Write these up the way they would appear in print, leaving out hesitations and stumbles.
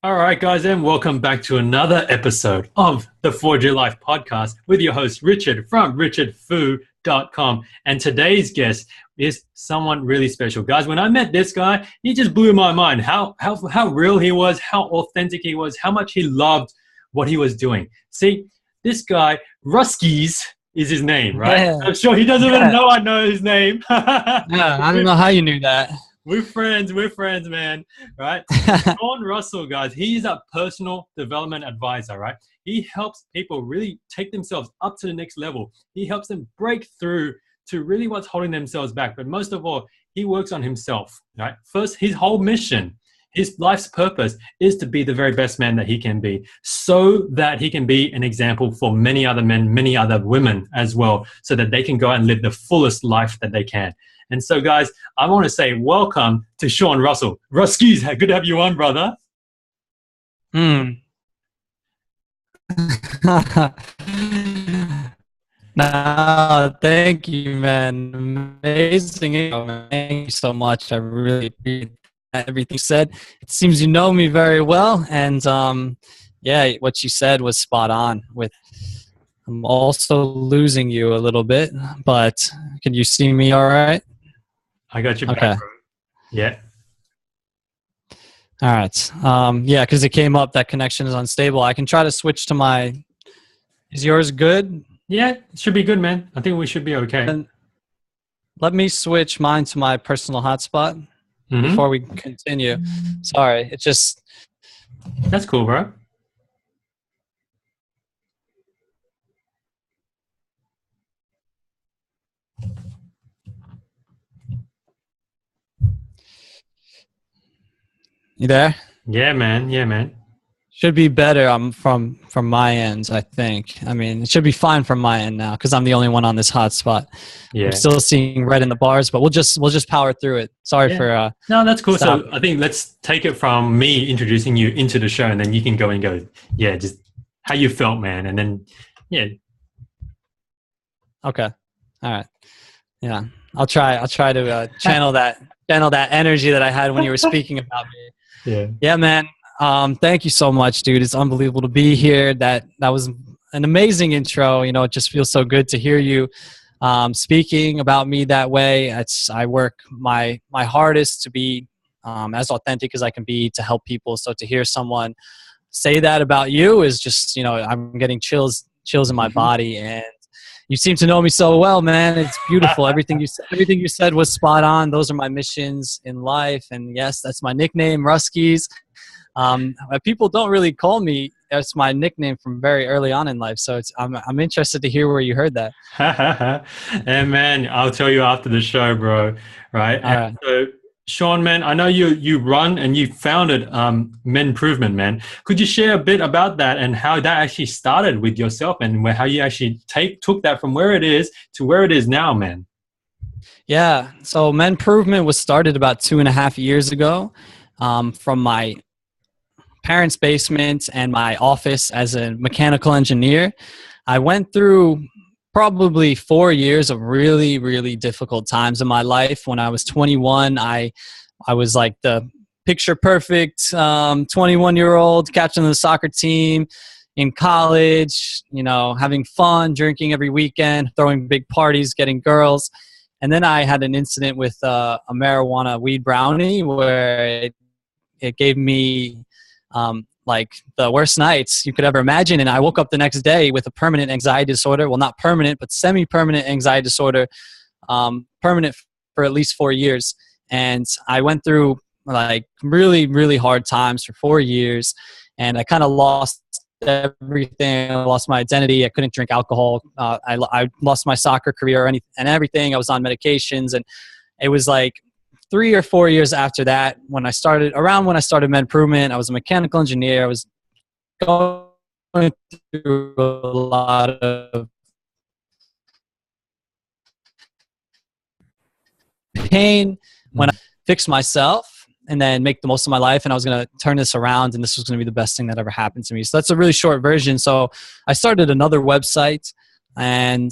All right, guys, and welcome back to another episode of the Forge Your Life podcast with your host, Richard from richardfu.com. And today's guest is someone really special. Guys, when I met this guy, he just blew my mind. How real he was, how authentic he was, how much he loved what he was doing. See, this guy, Ruskies, is his name, right? Yeah. I'm sure he doesn't even know I know his name. Yeah, I don't know how you knew that. We're friends, man, right? Sean Russell, guys, he's a personal development advisor, right? He helps people really take themselves up to the next level. He helps them break through to really what's holding themselves back. But most of all, he works on himself, right? First, his whole mission, his life's purpose is to be the very best man that he can be so that he can be an example for many other men, many other women as well, so that they can go out and live the fullest life that they can. And so, guys, I want to say welcome to Sean Russell. Ruskies, good to have you on, brother. No, thank you, man. Amazing. Thank you so much. I really appreciate everything you said. It seems you know me very well. And, yeah, what you said was spot on. I'm also losing you a little bit, but can you see me all right? I got your Okay. back, bro. Yeah. All right. Yeah, because it came up that connection is unstable. I can try to switch to my. Is yours good? Yeah, it should be good, man. I think we should be okay. And let me switch mine to my personal hotspot before we continue. Sorry, it's just. That's cool, bro. You there? Yeah, man. Yeah, man. Should be better. From my end, I think. I mean, it should be fine from my end now because I'm the only one on this hotspot. Yeah. I'm still seeing red in the bars, but we'll just power through it. Sorry for. No, that's cool. Stop. So I think let's take it from me introducing you into the show, and then you can go and go. Yeah, just how you felt, man, and then yeah. Okay. All right. Yeah. I'll try to channel that energy that I had when you were speaking about me. Yeah. Yeah, man. Thank you so much, dude. It's unbelievable to be here. That was an amazing intro. You know, it just feels so good to hear you speaking about me that way. I work my hardest to be as authentic as I can be to help people. So to hear someone say that about you is just, you know, I'm getting chills in my body. And you seem to know me so well, man. It's beautiful. Everything you said was spot on. Those are my missions in life. And yes, that's my nickname, Ruskies. People don't really call me. That's my nickname from very early on in life. So I'm interested to hear where you heard that. And man, I'll tell you after the show, bro. Right. All right. So, Sean, man, I know you run and you founded Men Improvement, man. Could you share a bit about that and how that actually started with yourself and how you actually took that from where it is to where it is now, man? Yeah. So Men Improvement was started about 2.5 years ago from my parents' basement and my office as a mechanical engineer. I went through probably 4 years of really, really difficult times in my life. When I was 21, I was like the picture perfect 21-year-old captain of the soccer team in college, you know, having fun, drinking every weekend, throwing big parties, getting girls. And then I had an incident with a marijuana weed brownie where it gave me like the worst nights you could ever imagine. And I woke up the next day with a permanent anxiety disorder. Well, not permanent, but semi-permanent anxiety disorder, permanent for at least 4 years. And I went through like really, really hard times for 4 years. And I kind of lost everything. I lost my identity. I couldn't drink alcohol. I lost my soccer career and everything. I was on medications. And it was like 3 or 4 years after that, when I started Men Improvement, I was a mechanical engineer. I was going through a lot of pain when I fixed myself and then make the most of my life. And I was going to turn this around and this was going to be the best thing that ever happened to me. So that's a really short version. So I started another website and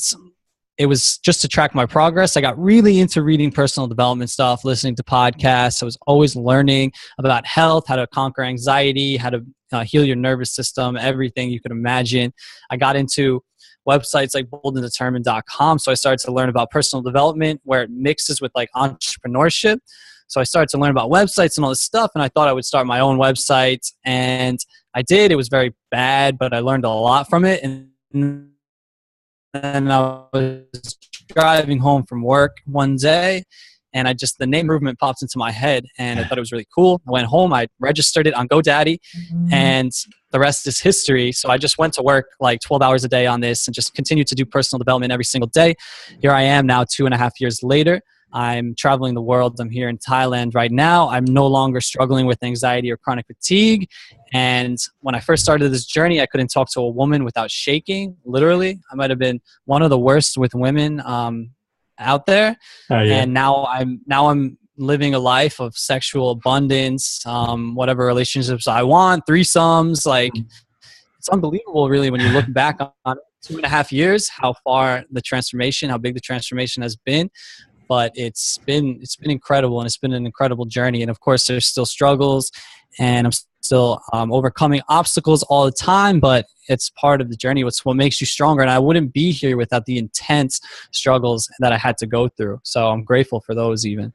it was just to track my progress. I got really into reading personal development stuff, listening to podcasts. I was always learning about health, how to conquer anxiety, how to heal your nervous system, everything you could imagine. I got into websites like boldanddetermined.com. So I started to learn about personal development where it mixes with like entrepreneurship. So I started to learn about websites and all this stuff, and I thought I would start my own website, and I did. It was very bad, but I learned a lot from it. And I was driving home from work one day, and the name movement popped into my head, and I thought it was really cool. I went home, I registered it on GoDaddy, and the rest is history. So I just went to work like 12 hours a day on this and just continued to do personal development every single day. Here I am now 2.5 years later. I'm traveling the world. I'm here in Thailand right now. I'm no longer struggling with anxiety or chronic fatigue. And when I first started this journey, I couldn't talk to a woman without shaking. Literally, I might have been one of the worst with women out there. Oh, yeah. And now I'm living a life of sexual abundance, whatever relationships I want, threesomes. Like, it's unbelievable, really, when you look back on 2.5 years, how big the transformation has been. But it's been incredible, and it's been an incredible journey. And of course, there's still struggles, and I'm still overcoming obstacles all the time, but it's part of the journey. It's what makes you stronger. And I wouldn't be here without the intense struggles that I had to go through. So I'm grateful for those even.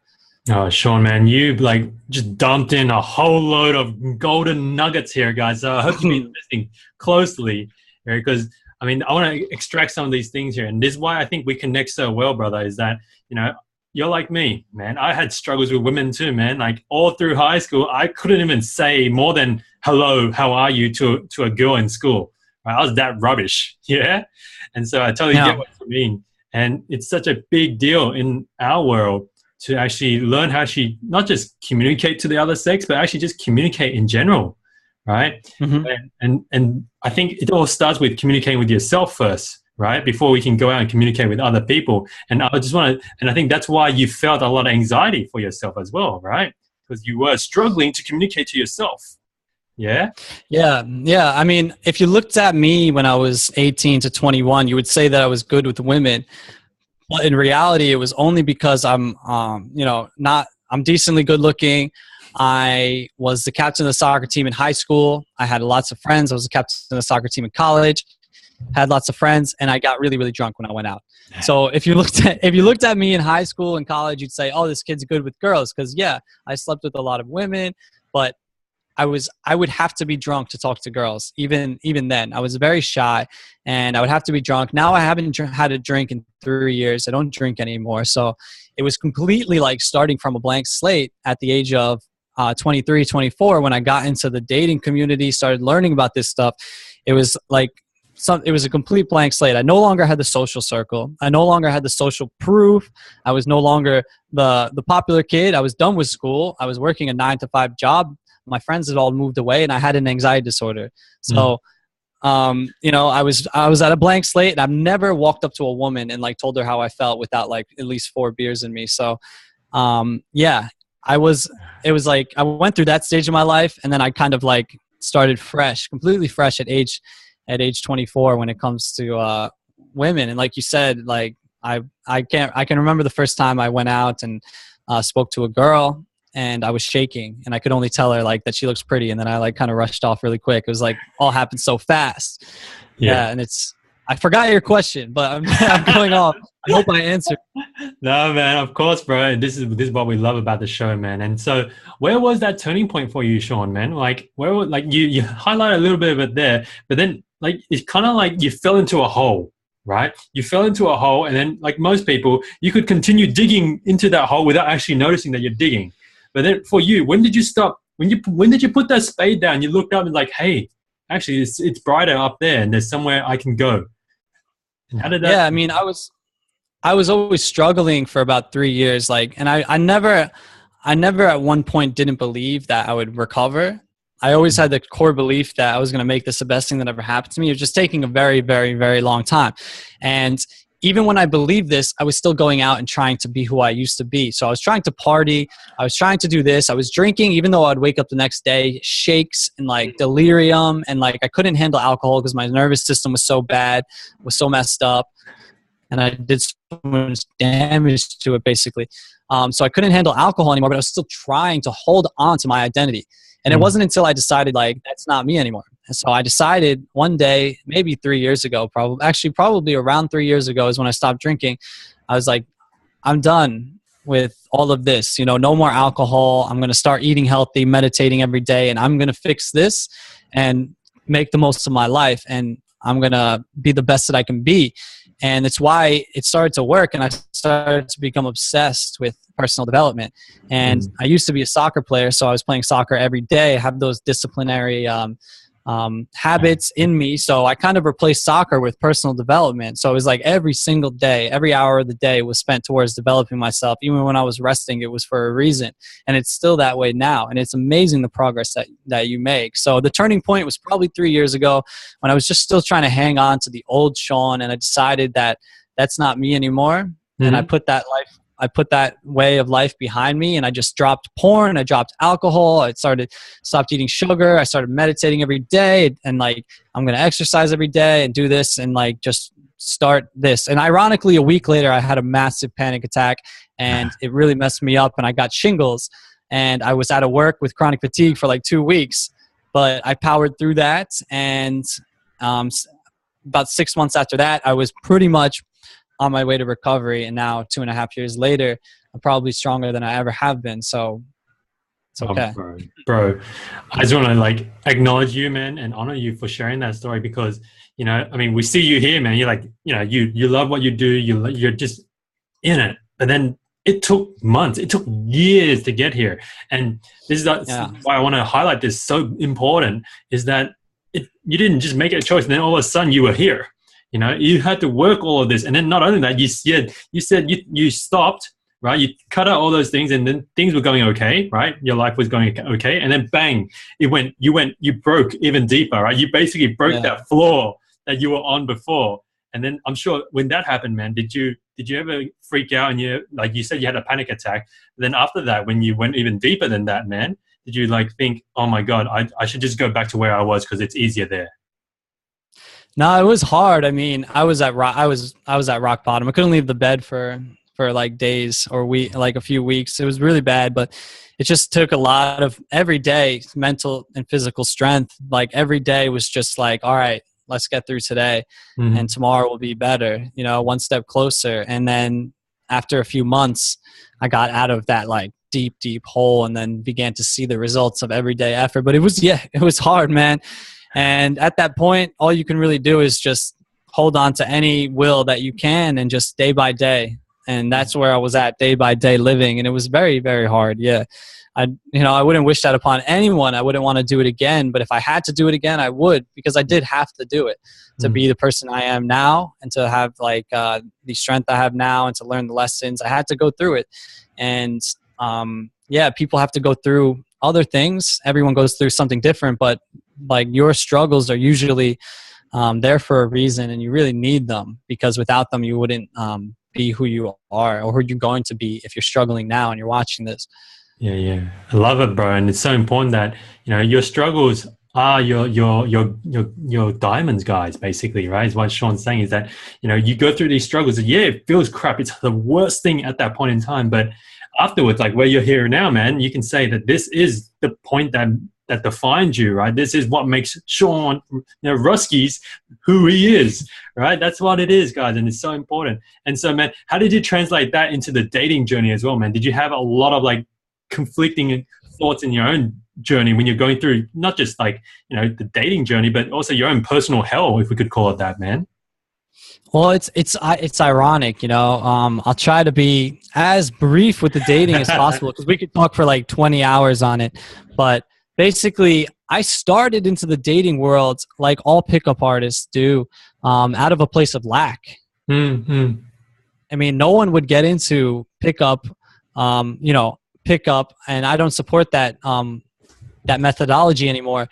Oh, Sean, man, you like just dumped in a whole load of golden nuggets here, guys. So I hope you've been listening closely, because I mean, I want to extract some of these things here. And this is why I think we connect so well, brother, is that, you know, you're like me, man. I had struggles with women too, man. Like all through high school, I couldn't even say more than hello, how are you to a girl in school. Right? I was that rubbish. Yeah. And so I totally get what you mean. And it's such a big deal in our world to actually learn how she not just communicate to the other sex, but actually just communicate in general. Right. Mm-hmm. And I think it all starts with communicating with yourself first, right? Before we can go out and communicate with other people. And I just want to, and I think that's why you felt a lot of anxiety for yourself as well, right? Because you were struggling to communicate to yourself. Yeah. Yeah. Yeah. I mean, if you looked at me when I was 18 to 21, you would say that I was good with women. But in reality, it was only because I'm decently good looking. I was the captain of the soccer team in high school. I had lots of friends. I was the captain of the soccer team in college, had lots of friends, and I got really, really drunk when I went out. So if you looked at me in high school and college, you'd say, oh, this kid's good with girls. Because yeah, I slept with a lot of women, but I would have to be drunk to talk to girls. Even then, I was very shy, and I would have to be drunk. Now I haven't had a drink in 3 years. I don't drink anymore. So it was completely like starting from a blank slate at the age of 23, 24, when I got into the dating community, started learning about this stuff. It was like it was a complete blank slate. I no longer had the social circle. I no longer had the social proof. I was no longer the popular kid. I was done with school. I was working a 9-to-5 job. My friends had all moved away, and I had an anxiety disorder. So, I was at a blank slate, and I've never walked up to a woman and like told her how I felt without like at least 4 beers in me. So, it was like I went through that stage of my life, and then I kind of like started completely fresh at age 24 when it comes to women. And like you said, like I can remember the first time I went out and spoke to a girl, and I was shaking, and I could only tell her like that she looks pretty, and then I like kind of rushed off really quick. It was like all happened so fast. Yeah, and I forgot your question, but I'm going off. I hope I answered. No, man, of course, bro. This is what we love about the show, man. And so, where was that turning point for you, Sean, man? Like, you highlight a little bit of it there, but then like it's kind of like you fell into a hole, right? You fell into a hole, and then like most people, you could continue digging into that hole without actually noticing that you're digging. But then for you, when did you stop? When did you put that spade down? You looked up and like, hey, actually, it's brighter up there, and there's somewhere I can go. And how did that? Yeah, I mean, I was always struggling for about 3 years, like, and I never at one point didn't believe that I would recover. I always had the core belief that I was going to make this the best thing that ever happened to me. It was just taking a very, very, very long time. And even when I believed this, I was still going out and trying to be who I used to be. So I was trying to party. I was trying to do this. I was drinking, even though I'd wake up the next day, shakes and like delirium. And like I couldn't handle alcohol because my nervous system was so bad, was so messed up. and I did so much damage to it basically. So I couldn't handle alcohol anymore, but I was still trying to hold on to my identity. And it wasn't until I decided like, that's not me anymore. And so I decided one day, maybe 3 years ago, probably around 3 years ago is when I stopped drinking. I was like, I'm done with all of this, you know, no more alcohol. I'm going to start eating healthy, meditating every day, and I'm going to fix this and make the most of my life. And I'm going to be the best that I can be. And it's why it started to work. And I started to become obsessed with personal development. And I used to be a soccer player. So I was playing soccer every day. I have those disciplinary habits in me. So I kind of replaced soccer with personal development. So it was like every single day, every hour of the day was spent towards developing myself. Even when I was resting, it was for a reason. And it's still that way now. And it's amazing the progress that you make. So the turning point was probably 3 years ago when I was just still trying to hang on to the old Sean. And I decided that that's not me anymore. And I put that way of life behind me, and I just dropped porn. I dropped alcohol. Stopped eating sugar. I started meditating every day, and like, I'm going to exercise every day and do this and like just start this. And ironically, a week later, I had a massive panic attack, and it really messed me up, and I got shingles, and I was out of work with chronic fatigue for like 2 weeks, but I powered through that. And about 6 months after that, I was pretty much on my way to recovery, and now 2.5 years later, I'm probably stronger than I ever have been. So it's okay. Oh, bro, I just want to like acknowledge you, man, and honor you for sharing that story, because, you know, I mean, we see you here, man. You're like, you know, you love what you do. You're just in it. But then it took months. It took years to get here. And this is why I want to highlight this. So important is that you didn't just make a choice and then all of a sudden you were here. You know, you had to work all of this. And then not only that, you said you stopped, right? You cut out all those things, and then things were going okay, right? Your life was going okay. And then bang, you broke even deeper, right? You basically broke that floor that you were on before. And then I'm sure when that happened, man, did you ever freak out? And like you said, you had a panic attack. And then after that, when you went even deeper than that, man, did you like think, oh my God, I should just go back to where I was because it's easier there? No, it was hard. I mean, I was at rock bottom. I couldn't leave the bed for like days or like a few weeks. It was really bad, but it just took a lot of every day mental and physical strength. Like every day was just like, all right, let's get through today, and tomorrow will be better, you know, one step closer. And then after a few months, I got out of that like deep hole, and then began to see the results of everyday effort. But it was hard, man. And at that point, all you can really do is just hold on to any will that you can, and just day by day. And that's where I was at, day by day living. And it was very, very hard. Yeah. I wouldn't wish that upon anyone. I wouldn't want to do it again. But if I had to do it again, I would, because I did have to do it to be the person I am now, and to have like the strength I have now, and to learn the lessons. I had to go through it. And people have to go through other things. Everyone goes through something different, but like your struggles are usually there for a reason, and you really need them, because without them you wouldn't be who you are, or who you're going to be if you're struggling now and you're watching this. Yeah, I love it, bro. And it's so important that, you know, your struggles are your diamonds, guys, basically, right? Is what Sean's saying, is that, you know, you go through these struggles, and it feels crap, it's the worst thing at that point in time, but afterwards, like where you're here now, man, you can say that this is the point that defines you, right? This is what makes Sean, you know, Ruskies who he is, right? That's what it is, guys, and it's so important. And so, man, how did you translate that into the dating journey as well, man? Did you have a lot of like conflicting thoughts in your own journey when you're going through not just like, you know, the dating journey, but also your own personal hell, if we could call it that, man? Well, it's ironic, you know. I'll try to be as brief with the dating as possible, because we could talk for like 20 hours on it. But basically, I started into the dating world like all pickup artists do, out of a place of lack. I mean, no one would get into pickup, and I don't support that that methodology anymore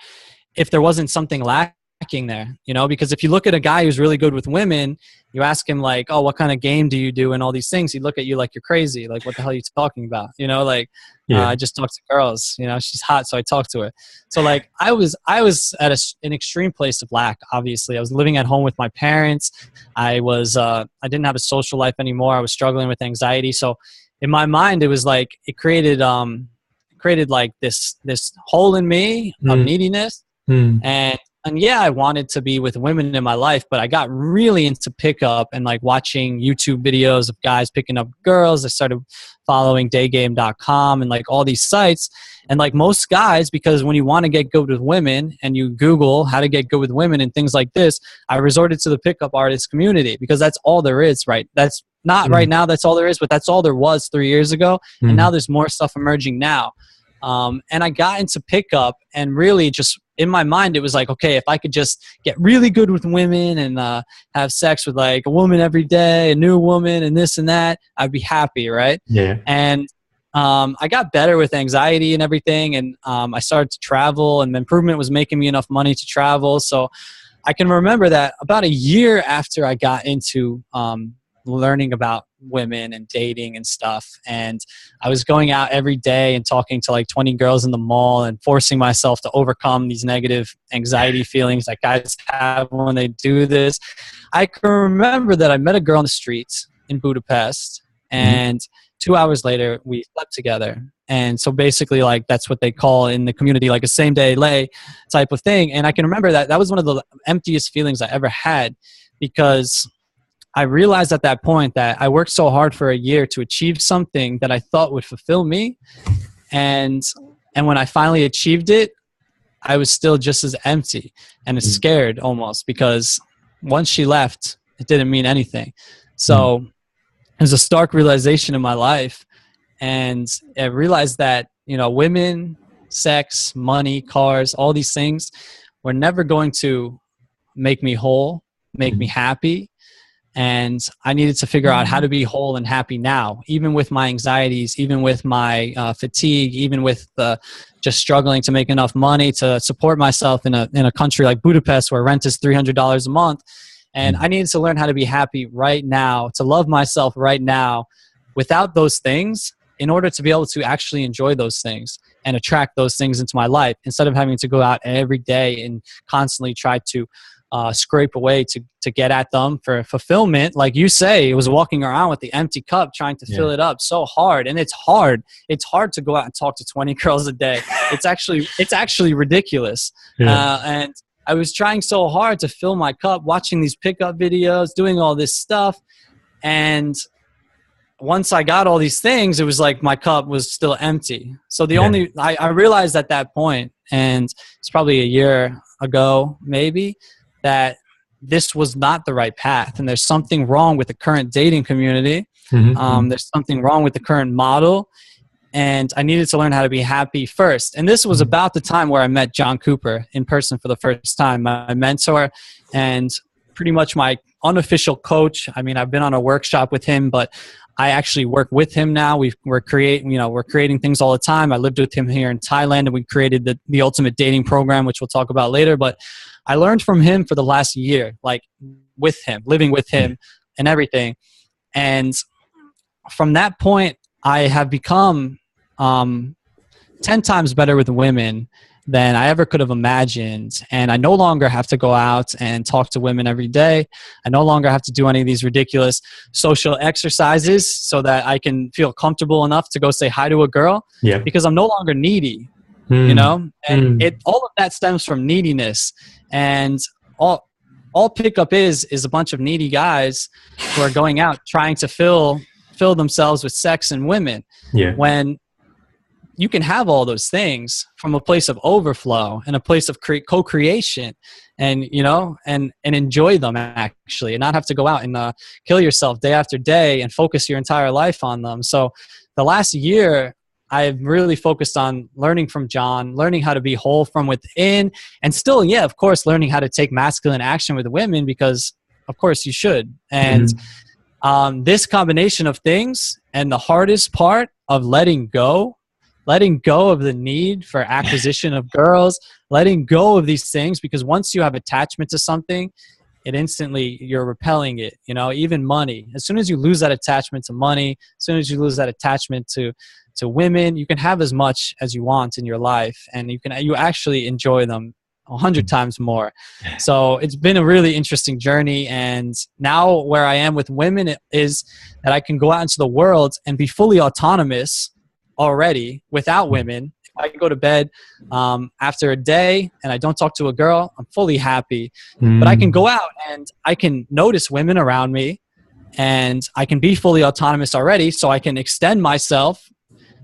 if there wasn't something lacking lacking there, you know, because if you look at a guy who's really good with women, you ask him like, oh, what kind of game do you do and all these things, he'd look at you like you're crazy. Like, what the hell are you talking about? You know, like, I just talk to girls, you know, she's hot, so I talk to her. So like I was at an extreme place of lack. Obviously, I was living at home with my parents. I didn't have a social life anymore. I was struggling with anxiety. So in my mind, it was like, it created like this hole in me of neediness. And yeah, I wanted to be with women in my life, but I got really into pickup and like watching YouTube videos of guys picking up girls. I started following daygame.com and like all these sites. And like most guys, because when you want to get good with women and you Google how to get good with women and things like this, I resorted to the pickup artist community because that's all there is, right? That's not right now, that's all there is, but that's all there was 3 years ago. And now there's more stuff emerging now. And I got into pickup, and really just in my mind, it was like, okay, if I could just get really good with women and have sex with like a woman every day, a new woman and this and that, I'd be happy, right? Yeah. And I got better with anxiety and everything, and I started to travel, and Improvement was making me enough money to travel. So I can remember that about a year after I got into learning about women and dating and stuff, and I was going out every day and talking to like 20 girls in the mall and forcing myself to overcome these negative anxiety feelings that guys have when they do this. I can remember that I met a girl on the streets in Budapest, and 2 hours later we slept together. And so basically, like, that's what they call in the community like a same day lay type of thing. And I can remember that was one of the emptiest feelings I ever had, because I realized at that point that I worked so hard for a year to achieve something that I thought would fulfill me. And when I finally achieved it, I was still just as empty and as scared almost, because once she left, it didn't mean anything. So it was a stark realization in my life. And I realized that, you know, women, sex, money, cars, all these things were never going to make me whole, make me happy. And I needed to figure out how to be whole and happy now, even with my anxieties, even with my fatigue, even with just struggling to make enough money to support myself in a country like Budapest, where rent is $300 a month. And I needed to learn how to be happy right now, to love myself right now without those things, in order to be able to actually enjoy those things and attract those things into my life, instead of having to go out every day and constantly try to scrape away to get at them for fulfillment. Like you say, it was walking around with the empty cup trying to fill it up so hard. And it's hard to go out and talk to 20 girls a day. It's actually ridiculous. And I was trying so hard to fill my cup, watching these pickup videos, doing all this stuff. And once I got all these things, it was like my cup was still empty. So I realized at that point, and it's probably a year ago maybe, that this was not the right path, and there's something wrong with the current dating community. There's something wrong with the current model, and I needed to learn how to be happy first. And this was about the time where I met John Cooper in person for the first time, my mentor and pretty much my unofficial coach. I mean, I've been on a workshop with him, but I actually work with him now. We're creating things all the time. I lived with him here in Thailand, and we created the ultimate dating program, which we'll talk about later. But I learned from him for the last year, like with him, living with him and everything. And from that point, I have become 10 times better with women than I ever could have imagined. And I no longer have to go out and talk to women every day. I no longer have to do any of these ridiculous social exercises so that I can feel comfortable enough to go say hi to a girl, because I'm no longer needy, you know? And all of that stems from neediness. And all pickup is a bunch of needy guys who are going out trying to fill themselves with sex and women. When you can have all those things from a place of overflow and a place of co-creation, and, you know, and enjoy them actually, and not have to go out and kill yourself day after day and focus your entire life on them. So the last year, I've really focused on learning from John, learning how to be whole from within, and still, of course, learning how to take masculine action with women, because of course you should. And this combination of things, and the hardest part of letting go, letting go of the need for acquisition of girls, letting go of these things, because once you have attachment to something, it instantly, you're repelling it, you know, even money. As soon as you lose that attachment to money, as soon as you lose that attachment to women, you can have as much as you want in your life, and you actually enjoy them 100 times more. So it's been a really interesting journey. And now where I am with women is that I can go out into the world and be fully autonomous already without women. If I go to bed after a day and I don't talk to a girl, I'm fully happy. But I can go out and I can notice women around me, and I can be fully autonomous already. So I can extend myself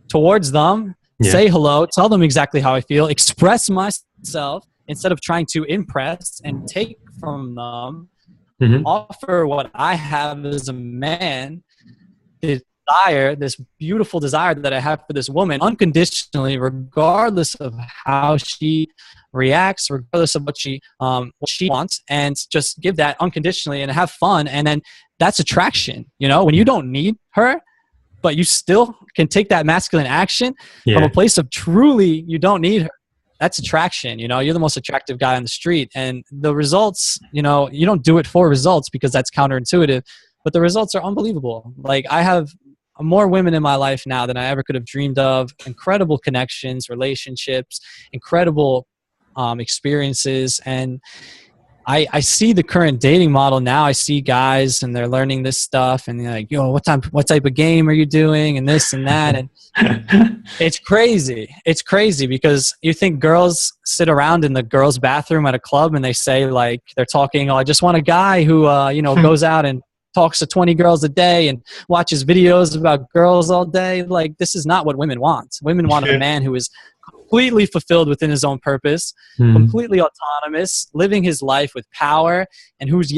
towards them, say hello, tell them exactly how I feel, express myself instead of trying to impress and take from them, offer what I have as a man, this beautiful desire that I have for this woman unconditionally, regardless of how she reacts, regardless of what she wants, and just give that unconditionally and have fun. And then that's attraction. You know, when you don't need her, but you still can take that masculine action from a place of truly you don't need her. That's attraction. You know, you're the most attractive guy on the street, and the results, you know, you don't do it for results because that's counterintuitive, but the results are unbelievable. Like, I have more women in my life now than I ever could have dreamed of. Incredible connections, relationships, incredible experiences. And I see the current dating model now. I see guys and they're learning this stuff and they're like, yo, what type of game are you doing? And this and that. And it's crazy. It's crazy because you think girls sit around in the girls' bathroom at a club and they say, like, they're talking, oh, I just want a guy who, you know, goes out and talks to 20 girls a day and watches videos about girls all day. Like, this is not what women want. Women want a man who is completely fulfilled within his own purpose, completely autonomous, living his life with power, and who's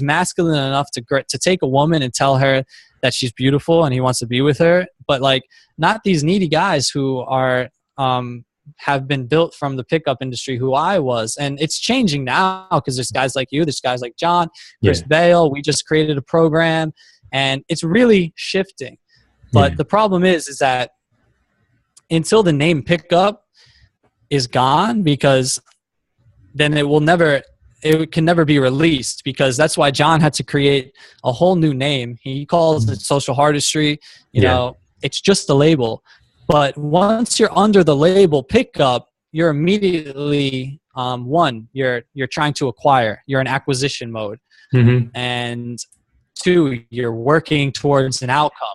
masculine enough to take a woman and tell her that she's beautiful and he wants to be with her. But like, not these needy guys who are have been built from the pickup industry, who I was. And it's changing now because there's guys like you, there's guys like John, Chris Bale. We just created a program and it's really shifting. But the problem is that until the name pickup is gone, because then it can never be released, because that's why John had to create a whole new name. He calls it social artistry. You know, it's just a label. But once you're under the label pickup, you're immediately you're trying to acquire. You're in acquisition mode. And two, you're working towards an outcome.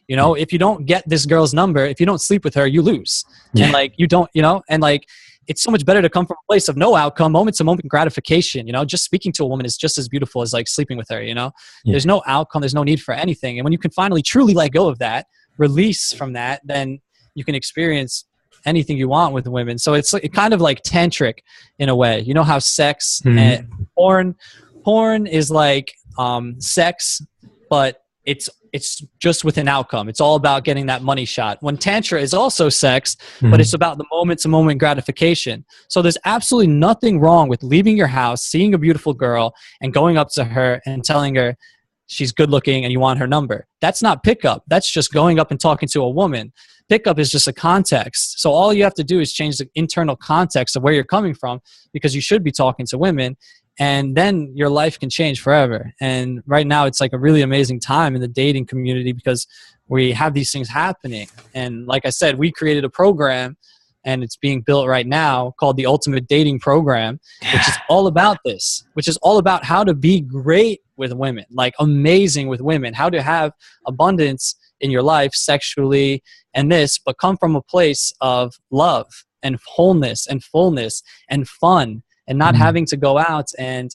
You know, if you don't get this girl's number, if you don't sleep with her, you lose. And like, you don't, you know, and like, it's so much better to come from a place of no outcome, moment to moment gratification. You know, just speaking to a woman is just as beautiful as like sleeping with her. You know, there's no outcome, there's no need for anything. And when you can finally truly let go of that, release from that, then you can experience anything you want with women. So it's like, kind of like tantric in a way. You know how sex and porn is like sex, but it's just with an outcome. It's all about getting that money shot. When Tantra is also sex, but it's about the moment-to-moment gratification. So there's absolutely nothing wrong with leaving your house, seeing a beautiful girl, and going up to her and telling her she's good looking and you want her number. That's not pickup. That's just going up and talking to a woman. Pickup is just a context. So all you have to do is change the internal context of where you're coming from, because you should be talking to women. And then your life can change forever. And right now it's like a really amazing time in the dating community because we have these things happening. And like I said, we created a program and it's being built right now called the Ultimate Dating Program, which is all about this, which is all about how to be great with women, like amazing with women, how to have abundance in your life sexually and this, but come from a place of love and wholeness and fullness and fun. And not having to go out and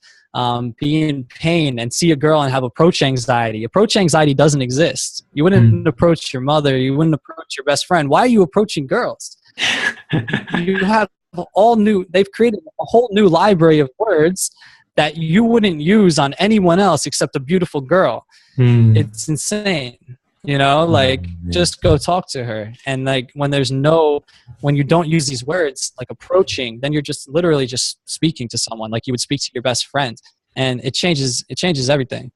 be in pain and see a girl and have approach anxiety. Approach anxiety doesn't exist. You wouldn't approach your mother. You wouldn't approach your best friend. Why are you approaching girls? You have they've created a whole new library of words that you wouldn't use on anyone else except a beautiful girl. It's insane. You know, like just go talk to her. And like when you don't use these words like approaching, then you're just literally just speaking to someone like you would speak to your best friend. And it changes everything.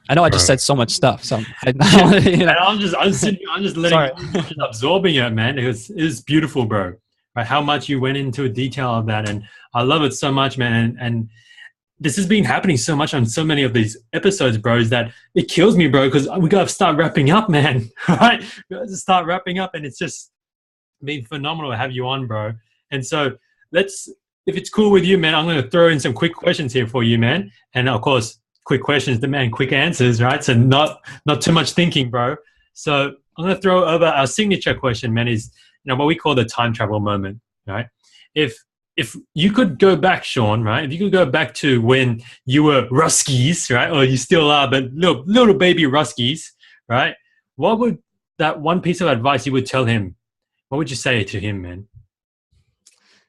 I know I just Bro. said so much stuff. So I, you And know, I'm just letting, sorry. I'm just absorbing it, man. It was beautiful, bro. Right? How much you went into detail of that, and I love it so much, man. And this has been happening so much on so many of these episodes, bro, is that it kills me, bro, because we gotta start wrapping up, man. Right? We gotta start wrapping up, and it's just been phenomenal to have you on, bro. And so if it's cool with you, man, I'm gonna throw in some quick questions here for you, man. And of course, quick questions demand quick answers, right? So not too much thinking, bro. So I'm gonna throw over our signature question, man, is what we call the time travel moment, right? If you could go back, Sean, right? If you could go back to when you were Ruskies, right? Or you still are, but little baby Ruskies, right? What would that one piece of advice you would tell him? What would you say to him, man?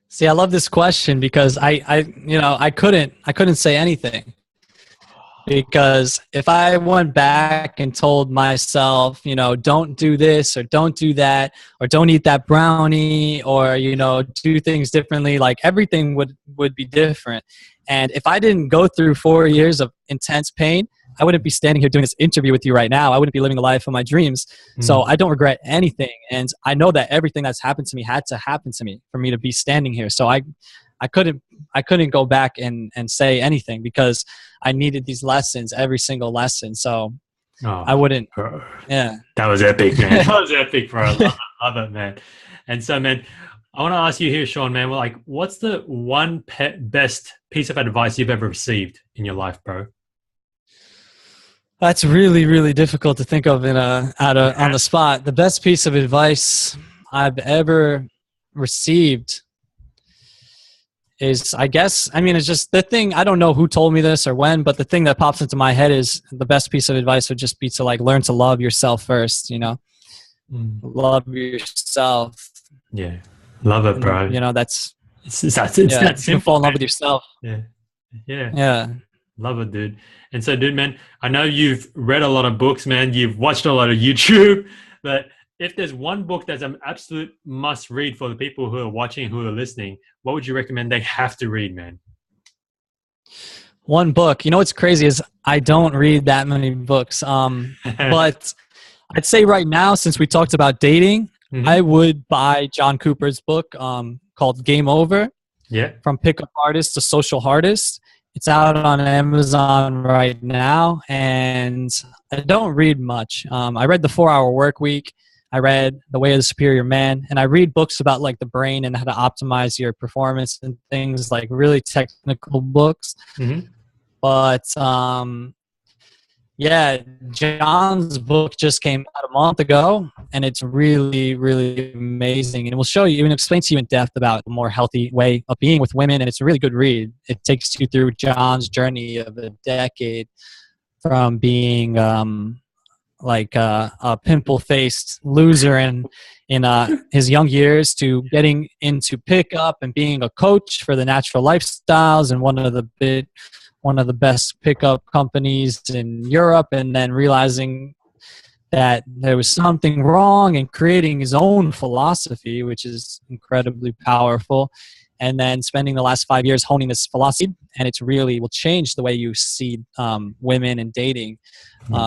See, I love this question because I couldn't say anything. Because if I went back and told myself, don't do this or don't do that or don't eat that brownie or, do things differently, like everything would be different. And if I didn't go through 4 years of intense pain, I wouldn't be standing here doing this interview with you right now. I wouldn't be living the life of my dreams. So I don't regret anything. And I know that everything that's happened to me had to happen to me for me to be standing here. So I couldn't go back and say anything because I needed these lessons, every single lesson. So I wouldn't. Yeah. That was epic, man. That was epic, bro. Love it, man. And so, man, I want to ask you here, Sean, man, well, like, what's the one best piece of advice you've ever received in your life, bro? That's really, really difficult to think of on the spot. The best piece of advice I've ever received is, it's just the thing. I don't know who told me this or when, but the thing that pops into my head is the best piece of advice would just be to learn to love yourself first, love yourself. Yeah. Love it, bro. That's that simple. You fall in love with yourself. Yeah. Yeah. Yeah. Love it, dude. And so, dude, man, I know you've read a lot of books, man. You've watched a lot of YouTube, but if there's one book that's an absolute must read for the people who are watching, who are listening, what would you recommend they have to read, man? One book. What's crazy is I don't read that many books. But I'd say right now, since we talked about dating, I would buy John Cooper's book called Game Over. Yeah. From Pickup Artist to Social Artist. It's out on Amazon right now, and I don't read much. I read The 4-Hour Work Week. I read The Way of the Superior Man, and I read books about the brain and how to optimize your performance and things, really technical books. But John's book just came out a month ago, and it's really, really amazing. And it will show you and explain to you in depth about a more healthy way of being with women, and it's a really good read. It takes you through John's journey of a decade from being a pimple-faced loser in his young years to getting into pickup and being a coach for the Natural Lifestyles and one of the best pickup companies in Europe, and then realizing that there was something wrong and creating his own philosophy, which is incredibly powerful. And then spending the last 5 years honing this philosophy, and it's really will change the way you see women and dating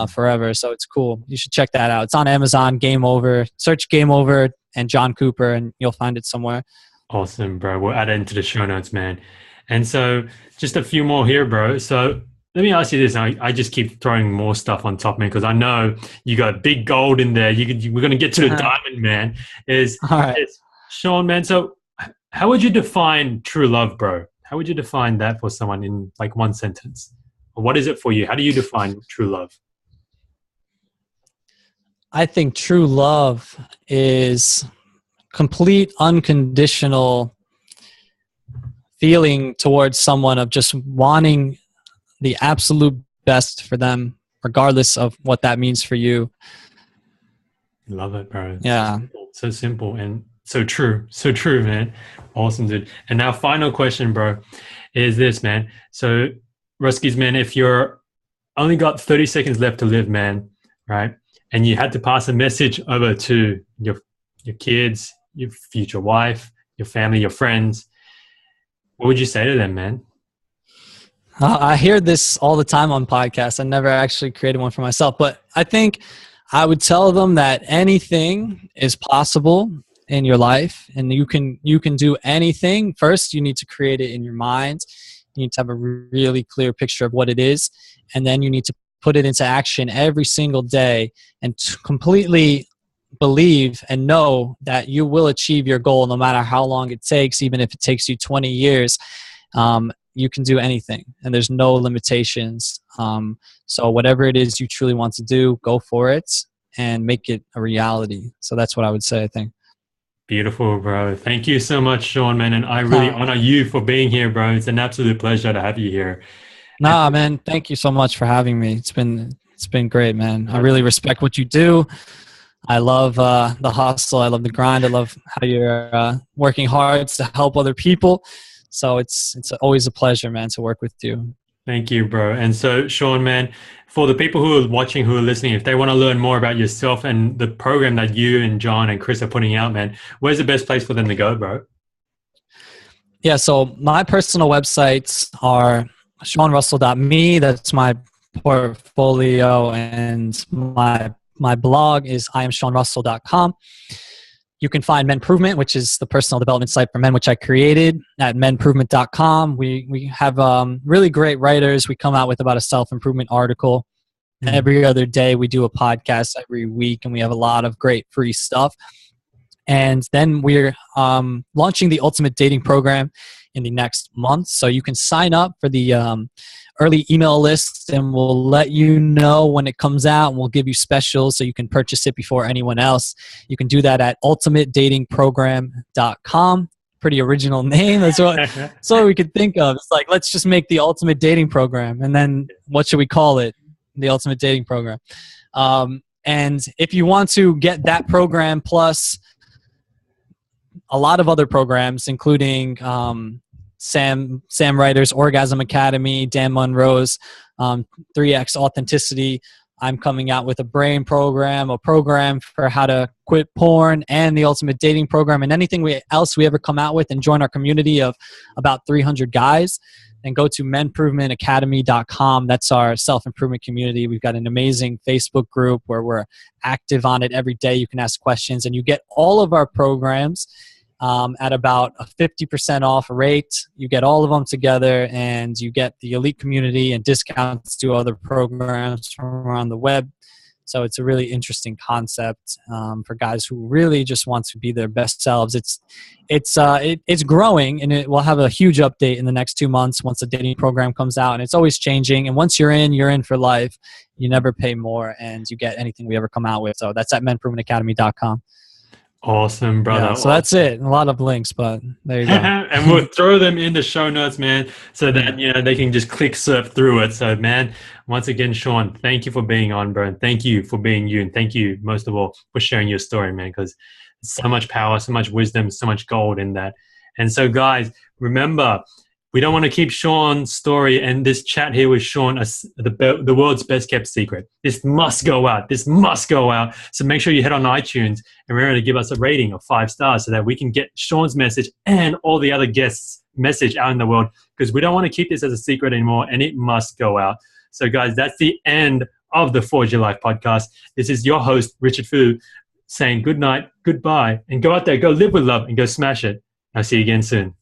forever. So it's cool. You should check that out. It's on Amazon, Game Over. Search Game Over and John Cooper, and you'll find it somewhere. Awesome, bro. We'll add it into the show notes, man. And so just a few more here, bro. So let me ask you this. I just keep throwing more stuff on top, man, because I know you got big gold in there. We're going to get to the diamond, man. All right. Sean, man, so how would you define true love, bro? How would you define that for someone in one sentence? What is it for you? How do you define true love? I think true love is complete unconditional feeling towards someone of just wanting the absolute best for them, regardless of what that means for you. Love it, bro. Yeah. So simple and so true. So true, man. Awesome, dude. And now final question, bro, is this, man. So Ruskies, man, if you're only got 30 seconds left to live, man, right? And you had to pass a message over to your kids, your future wife, your family, your friends, what would you say to them, man? I hear this all the time on podcasts. I never actually created one for myself, but I think I would tell them that anything is possible in your life, and you can do anything. First, you need to create it in your mind. You need to have a really clear picture of what it is, and then you need to put it into action every single day and completely believe and know that you will achieve your goal no matter how long it takes, even if it takes you 20 years. You can do anything, and there's no limitations. So whatever it is you truly want to do, go for it and make it a reality. So that's what I would say, I think. Beautiful, bro. Thank you so much, Sean, man. And I really honor you for being here, bro. It's an absolute pleasure to have you here. Nah, man, thank you so much for having me. It's been great, man. I really respect what you do. I love the hustle. I love the grind. I love how you're working hard to help other people. So it's always a pleasure, man, to work with you. Thank you, bro. And so, Sean, man, for the people who are watching, who are listening, if they want to learn more about yourself and the program that you and John and Chris are putting out, man, where's the best place for them to go, bro? Yeah, so my personal websites are seanrussell.me. That's my portfolio, and my blog is iamseanrussell.com. You can find Menprovement, which is the personal development site for men, which I created, at menprovement.com. We have really great writers. We come out with about a self-improvement article every other day. We do a podcast every week, and we have a lot of great free stuff. And then we're launching the Ultimate Dating Program in the next month. So you can sign up for the early email list, and we'll let you know when it comes out, and we'll give you specials so you can purchase it before anyone else. You can do that at ultimatedatingprogram.com. Pretty original name. That's what we could think of. It's like, let's just make the Ultimate Dating Program, and then what should we call it? The Ultimate Dating Program. And if you want to get that program plus a lot of other programs, including Sam Ryder's Orgasm Academy, Dan Monroe's 3X Authenticity. I'm coming out with a brain program, a program for how to quit porn, and the Ultimate Dating Program, and anything else we ever come out with, and join our community of about 300 guys. And go to menprovementacademy.com. That's our self-improvement community. We've got an amazing Facebook group where we're active on it every day. You can ask questions, and you get all of our programs at about a 50% off rate. You get all of them together, and you get the elite community and discounts to other programs from around the web. So it's a really interesting concept for guys who really just want to be their best selves. It's growing, and it will have a huge update in the next 2 months once the dating program comes out. And it's always changing. And once you're in for life. You never pay more, and you get anything we ever come out with. So that's at menprovementacademy.com. Awesome, brother. Yeah, so that's it. A lot of links, but there you go. And we'll throw them in the show notes, man, so that they can just click surf through it. So, man, once again, Sean, thank you for being on, bro. And thank you for being you, and thank you most of all for sharing your story, man, because so much power, so much wisdom, so much gold in that. And so, guys, remember, we don't want to keep Sean's story and this chat here with Sean as the world's best kept secret. This must go out. This must go out. So make sure you head on iTunes and remember to give us a rating of 5 stars so that we can get Sean's message and all the other guests' message out in the world, because we don't want to keep this as a secret anymore, and it must go out. So, guys, that's the end of the Forge Your Life podcast. This is your host, Richard Fu, saying good night, goodbye, and go out there, go live with love, and go smash it. I'll see you again soon.